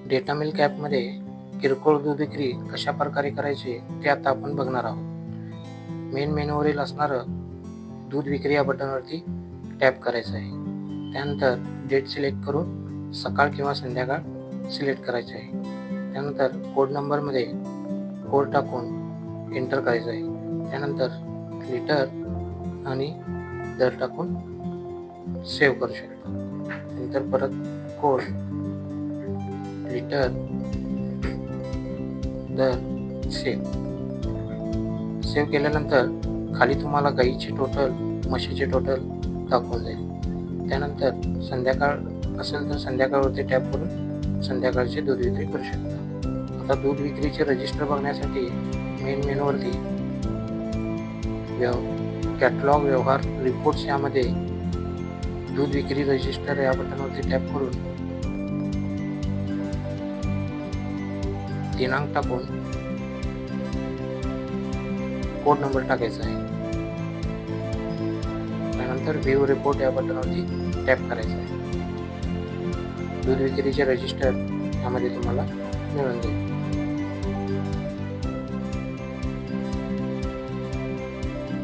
Data milk ॲपमध्ये किरकोळ दूध विक्री कशा प्रकारे करायची ते आता आपण बघणार आहोत. मेन मेनूवरील असणारं दूध विक्री या बटनवरती टॅप करायचं आहे. त्यानंतर डेट सिलेक्ट करून सकाळ किंवा संध्याकाळ सिलेक्ट करायचे आहे. त्यानंतर कोड नंबरमध्ये कोड टाकून एंटर करायचं आहे. त्यानंतर लिटर आणि दर टाकून सेव्ह करू शकतो. नंतर परत कोड, लिटर, दर, सेव्ह केल्यानंतर खाली तुम्हाला गाईची टोटल, म्हशीचे टोटल दाखवून जाईल. त्यानंतर संध्याकाळ असेल तर संध्याकाळवरती टॅप करून संध्याकाळची दूध विक्री करू शकता. आता दूध विक्रीचे रजिस्टर बघण्यासाठी मेन मेनूवरती कॅटलॉग, व्यवहार, रिपोर्ट्स यामध्ये दूध विक्री रजिस्टर या बटनवरती टॅप करून दिनांक टाकून कोड नंबर टाकायचा आहे. त्यानंतर व्ह्यू रिपोर्ट या बटनवरती टॅप करायचा आहे. दूध विक्रीचे रजिस्टर यामध्ये तुम्हाला मिळून जाईल.